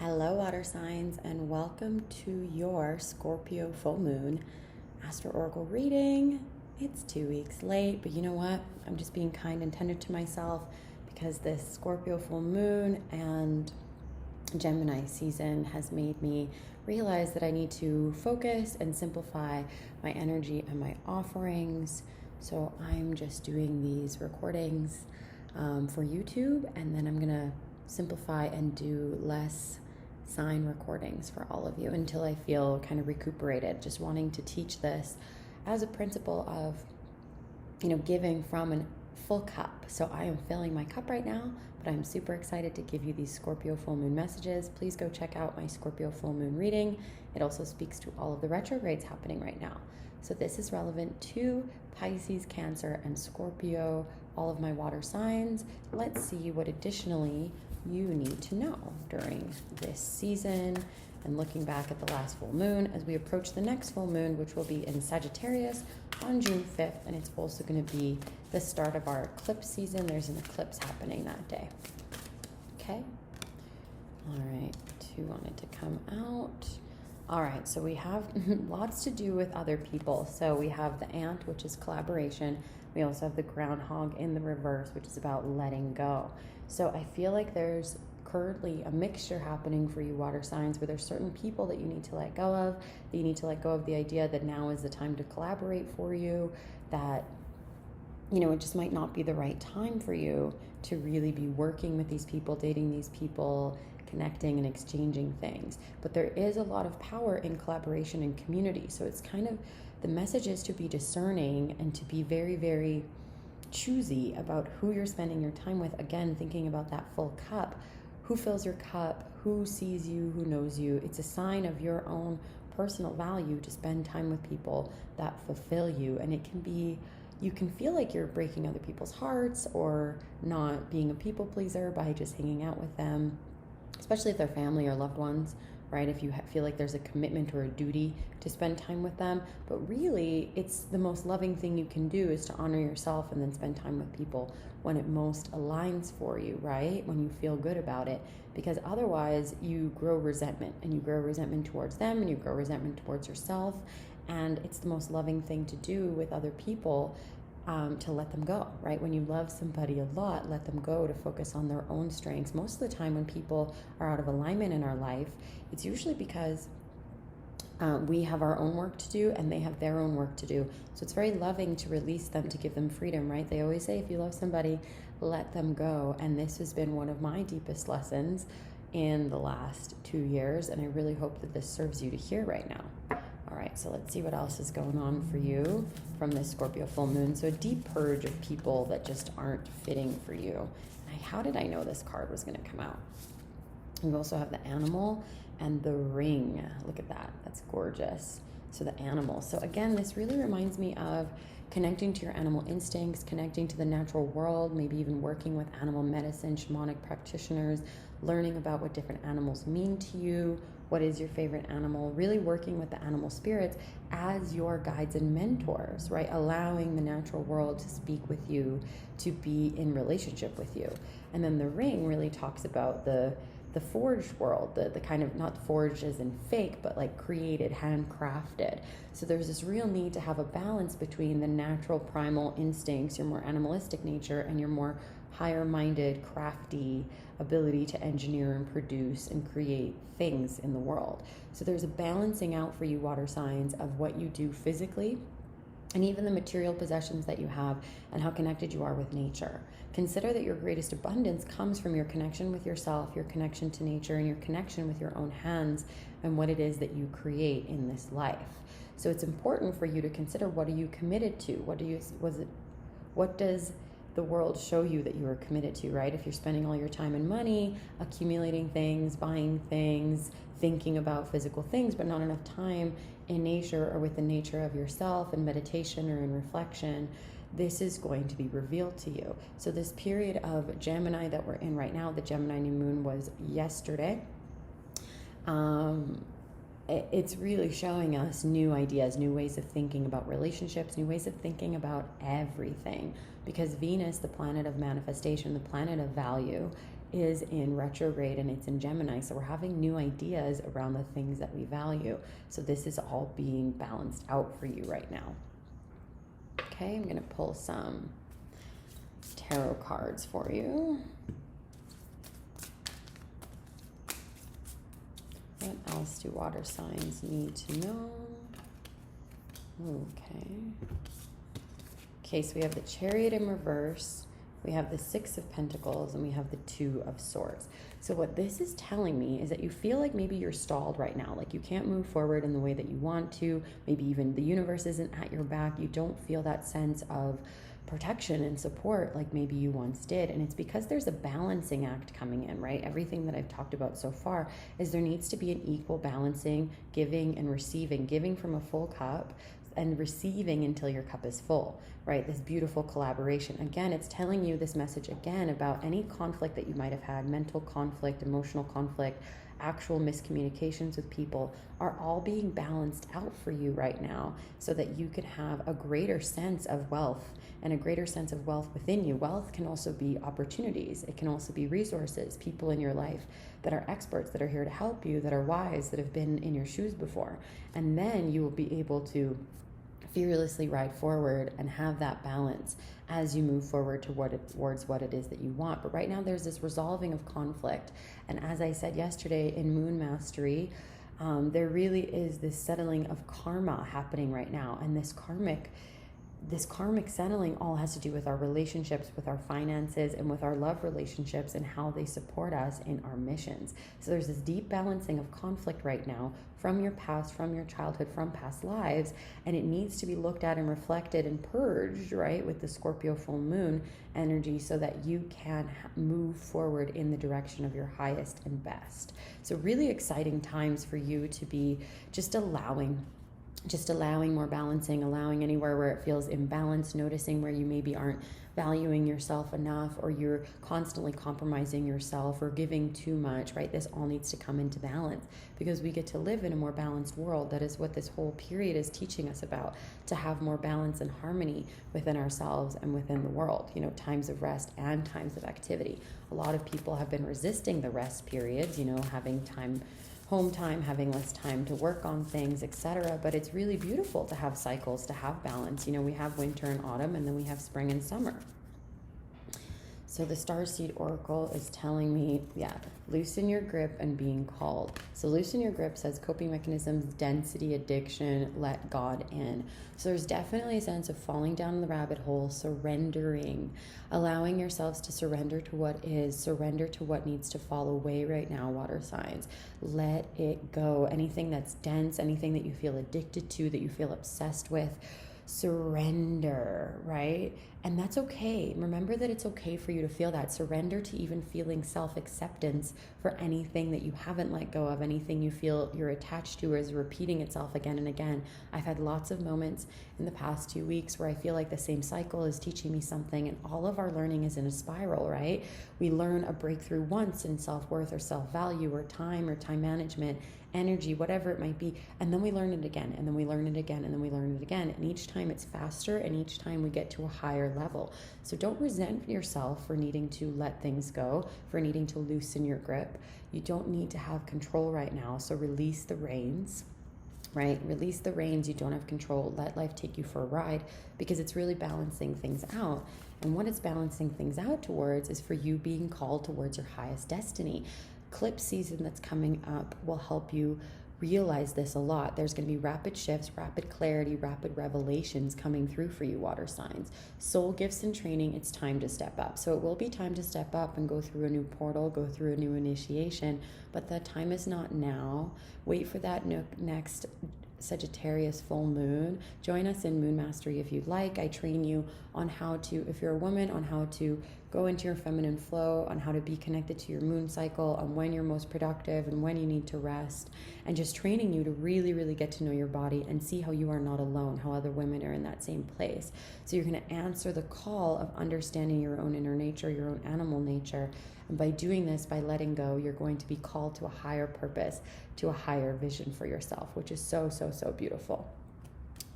Hello, water signs, and welcome to your Scorpio full moon Astro Oracle reading. It's 2 weeks late, but you know what? I'm just being kind and tender to myself because this Scorpio full moon and Gemini season has made me realize that I need to focus and simplify my energy and my offerings. So I'm just doing these recordings for YouTube, and then I'm gonna simplify and do less sign recordings for all of you until I feel kind of recuperated, just wanting to teach this as a principle of, giving from a full cup. So I am filling my cup right now, but I'm super excited to give you these Scorpio full moon messages. Please go check out my Scorpio full moon reading. It also speaks to all of the retrogrades happening right now. So this is relevant to Pisces, Cancer, and Scorpio, all of my water signs. Let's see what additionally you need to know during this season and looking back at the last full moon as we approach the next full moon, which will be in Sagittarius on June 5th. And it's also going to be the start of our eclipse season. There's an eclipse happening that day. Okay. All right. 2 wanted to come out. All right. So we have lots to do with other people. So we have the ant, which is collaboration. We also have the groundhog in the reverse, which is about letting go. So I feel like there's currently a mixture happening for you water signs where there's certain people that you need to let go of, that you need to let go of the idea that now is the time to collaborate for you, that, it just might not be the right time for you to really be working with these people, dating these people, connecting and exchanging things. But there is a lot of power in collaboration and community. So it's kind of, the message is to be discerning and to be very, very choosy about who you're spending your time with. Again, thinking about that full cup. Who fills your cup? Who sees you? Who knows you? It's a sign of your own personal value to spend time with people that fulfill you. And it can be, you can feel like you're breaking other people's hearts or not being a people pleaser by just hanging out with them, especially if they're family or loved ones, right? If you feel like there's a commitment or a duty to spend time with them. But really, it's the most loving thing you can do is to honor yourself and then spend time with people when it most aligns for you, right? When you feel good about it. Because otherwise, you grow resentment, and you grow resentment towards them, and you grow resentment towards yourself. And it's the most loving thing to do with other people, to let them go, right? When you love somebody a lot, let them go to focus on their own strengths. Most of the time when people are out of alignment in our life, it's usually because we have our own work to do and they have their own work to do. So it's very loving to release them, to give them freedom, right? They always say, if you love somebody, let them go. And this has been one of my deepest lessons in the last 2 years. And I really hope that this serves you to hear right now. All right, so let's see what else is going on for you from this Scorpio full moon. So a deep purge of people that just aren't fitting for you. How did I know this card was going to come out? We also have the animal and the ring. Look at that. That's gorgeous. So the animal. So again, this really reminds me of connecting to your animal instincts, connecting to the natural world, maybe even working with animal medicine, shamanic practitioners, learning about what different animals mean to you. What is your favorite animal? Really working with the animal spirits as your guides and mentors, right? Allowing the natural world to speak with you, to be in relationship with you. And then the ring really talks about the forged world, the kind of, not forged as in fake, but like created, handcrafted. So there's this real need to have a balance between the natural primal instincts, your more animalistic nature, and your more higher-minded, crafty ability to engineer and produce and create things in the world. So there's a balancing out for you water signs of what you do physically and even the material possessions that you have and how connected you are with nature. Consider that your greatest abundance comes from your connection with yourself, your connection to nature, and your connection with your own hands and what it is that you create in this life. So it's important for you to consider, what are you committed to? What does the world show you that you are committed to, right? If you're spending all your time and money accumulating things, buying things, thinking about physical things, but not enough time in nature or with the nature of yourself in meditation or in reflection, this is going to be revealed to you. So this period of Gemini that we're in right now, the Gemini new moon was yesterday. It's really showing us new ideas, new ways of thinking about relationships, new ways of thinking about everything. Because Venus, the planet of manifestation, the planet of value, is in retrograde and it's in Gemini. So we're having new ideas around the things that we value. So this is all being balanced out for you right now. Okay, I'm going to pull some tarot cards for you. What else do water signs need to know? Okay, so we have the Chariot in reverse, we have the Six of Pentacles, and we have the Two of Swords. So what this is telling me is that you feel like maybe you're stalled right now, like you can't move forward in the way that you want to. Maybe even the universe isn't at your back. You don't feel that sense of protection and support like maybe you once did. And it's because there's a balancing act coming in, right? Everything that I've talked about so far is there needs to be an equal balancing, giving and receiving, giving from a full cup and receiving until your cup is full, right? This beautiful collaboration. Again, it's telling you this message again about any conflict that you might have had, mental conflict, emotional conflict, actual miscommunications with people are all being balanced out for you right now so that you can have a greater sense of wealth and a greater sense of wealth within you. Wealth can also be opportunities. It can also be resources, people in your life that are experts, that are here to help you, that are wise, that have been in your shoes before. And then you will be able to fearlessly ride forward and have that balance as you move forward towards what it is that you want. But right now there's this resolving of conflict. And as I said yesterday in Moon Mastery, there really is this settling of karma happening right now. And this karmic settling all has to do with our relationships, with our finances, and with our love relationships and how they support us in our missions. So there's this deep balancing of conflict right now from your past, from your childhood, from past lives, and it needs to be looked at and reflected and purged, right, with the Scorpio full moon energy so that you can move forward in the direction of your highest and best. So really exciting times for you to be just allowing more balancing, allowing anywhere where it feels imbalanced, noticing where you maybe aren't valuing yourself enough, or you're constantly compromising yourself or giving too much, right? This all needs to come into balance because we get to live in a more balanced world. That is what this whole period is teaching us about, to have more balance and harmony within ourselves and within the world, times of rest and times of activity. A lot of people have been resisting the rest periods, having home time, having less time to work on things, etc. But it's really beautiful to have cycles, to have balance. We have winter and autumn, and then we have spring and summer. So the Starseed Oracle is telling me, loosen your grip and being called. So loosen your grip says coping mechanisms, density, addiction, let God in. So there's definitely a sense of falling down the rabbit hole, surrendering, allowing yourselves to surrender to what is, surrender to what needs to fall away right now, water signs. Let it go. Anything that's dense, anything that you feel addicted to, that you feel obsessed with, surrender, right? And that's okay. Remember that it's okay for you to feel that. Surrender to even feeling self-acceptance for anything that you haven't let go of, anything you feel you're attached to or is repeating itself again and again. I've had lots of moments in the past 2 weeks where I feel like the same cycle is teaching me something, and all of our learning is in a spiral, right? We learn a breakthrough once in self-worth or self-value or time management, energy, whatever it might be, and then we learn it again, and then we learn it again, and then we learn it again, and each time it's faster, and each time we get to a higher level. So don't resent yourself for needing to let things go, for needing to loosen your grip. You don't need to have control right now, so release the reins, right? Release the reins. You don't have control. Let life take you for a ride, because it's really balancing things out. And what it's balancing things out towards is for you being called towards your highest destiny. Eclipse season that's coming up will help you realize this a lot. There's going to be rapid shifts, rapid clarity, rapid revelations coming through for you, water signs. Soul gifts and training, it's time to step up. So it will be time to step up and go through a new portal, go through a new initiation, but the time is not now. Wait for that next Sagittarius full moon. Join us in Moon Mastery if you'd like. I train you on how to, if you're a woman, on how to go into your feminine flow, on how to be connected to your moon cycle, on when you're most productive and when you need to rest, and just training you to really, really get to know your body and see how you are not alone, how other women are in that same place. So you're going to answer the call of understanding your own inner nature, your own animal nature. And by doing this, by letting go, you're going to be called to a higher purpose, to a higher vision for yourself, which is so, so, so beautiful.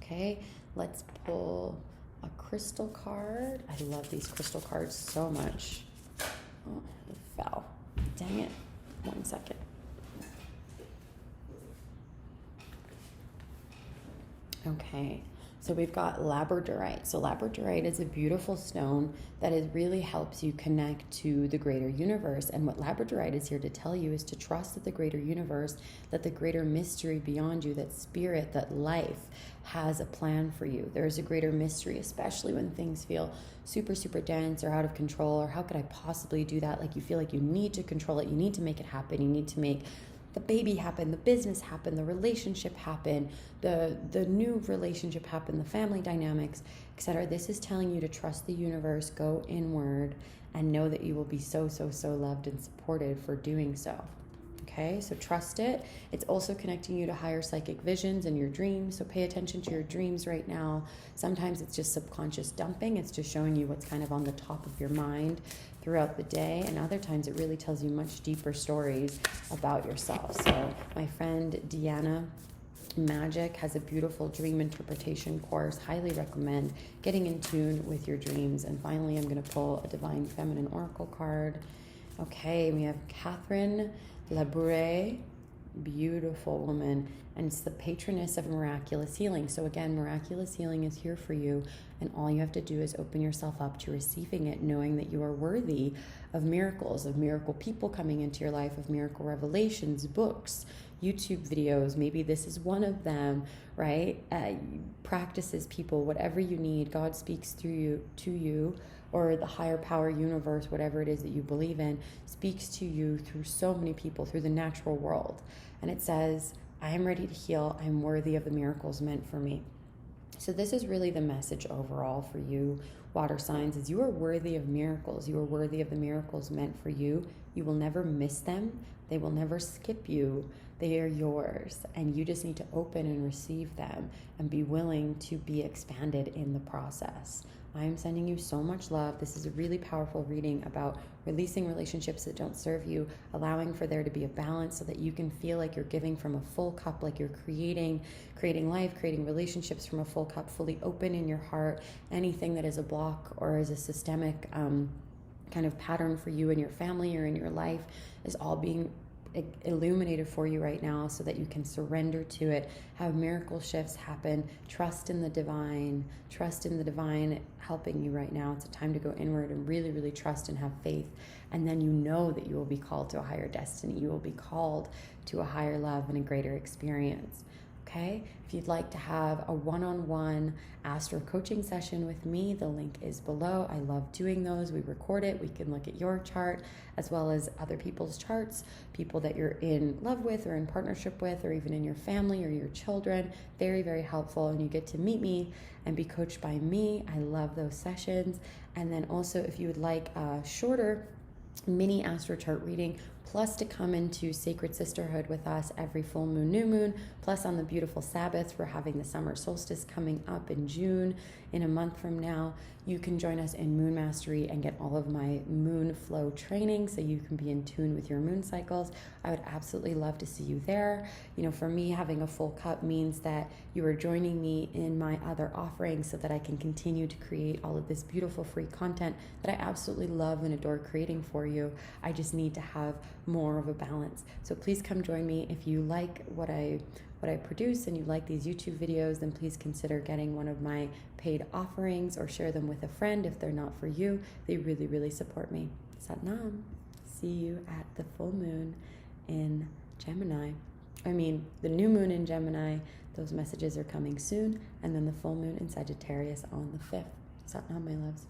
Okay, let's pull a crystal card. I love these crystal cards so much. Oh, the fell. Dang it. 1 second. Okay, so we've got labradorite. So labradorite is a beautiful stone that really helps you connect to the greater universe. And what labradorite is here to tell you is to trust that the greater universe, that the greater mystery beyond you, that spirit, that life has a plan for you. There's a greater mystery, especially when things feel super, super dense or out of control, or how could I possibly do that? Like you feel like you need to control it, you need to make it happen, you need to make the baby happen, the business happen, the relationship happen, the new relationship happen, the family dynamics, etc. This is telling you to trust the universe, go inward, and know that you will be so, so, so loved and supported for doing so. Okay, so trust it. It's also connecting you to higher psychic visions and your dreams. So pay attention to your dreams right now. Sometimes it's just subconscious dumping. It's just showing you what's kind of on the top of your mind throughout the day. And other times it really tells you much deeper stories about yourself. So my friend Deanna Magic has a beautiful dream interpretation course. Highly recommend getting in tune with your dreams. And finally, I'm going to pull a Divine Feminine Oracle card. Okay, we have Catherine Labouré, beautiful woman, and it's the patroness of miraculous healing. So again, miraculous healing is here for you, and all you have to do is open yourself up to receiving it, knowing that you are worthy of miracles, of miracle people coming into your life, of miracle revelations, books, YouTube videos. Maybe this is one of them, right? Practices, people, whatever you need, God speaks through you, to you, or the higher power universe, whatever it is that you believe in, speaks to you through so many people, through the natural world. And it says, I am ready to heal. I'm worthy of the miracles meant for me. So this is really the message overall for you, water signs, is you are worthy of miracles. You are worthy of the miracles meant for you. You will never miss them. They will never skip you. They are yours. And you just need to open and receive them and be willing to be expanded in the process. I am sending you so much love. This is a really powerful reading about releasing relationships that don't serve you, allowing for there to be a balance so that you can feel like you're giving from a full cup, like you're creating life, creating relationships from a full cup, fully open in your heart. Anything that is a block or is a systemic kind of pattern for you in your family or in your life is all being illuminated for you right now so that you can surrender to it, have miracle shifts happen, trust in the divine helping you right now. It's a time to go inward and really, really trust and have faith. And then you know that you will be called to a higher destiny. You will be called to a higher love and a greater experience. Okay? If you'd like to have a one-on-one Astro coaching session with me, the link is below. I love doing those. We record it. We can look at your chart as well as other people's charts, people that you're in love with or in partnership with, or even in your family or your children. Very, very helpful. And you get to meet me and be coached by me. I love those sessions. And then also, if you would like a shorter mini Astro chart reading, plus to come into Sacred Sisterhood with us every full moon, new moon, plus on the beautiful Sabbath, we're having the summer solstice coming up in June, in a month from now. You can join us in Moon Mastery and get all of my moon flow training so you can be in tune with your moon cycles. I would absolutely love to see you there. You know, for me, having a full cup means that you are joining me in my other offerings so that I can continue to create all of this beautiful free content that I absolutely love and adore creating for you. I just need to have more of a balance. So please come join me. If you like what I produce and you like these YouTube videos, then please consider getting one of my paid offerings or share them with a friend if they're not for you. They really, really support me. Sat Nam. See you at the full moon in Gemini. The new moon in Gemini. Those messages are coming soon. And then the full moon in Sagittarius on the 5th. Sat Nam, my loves.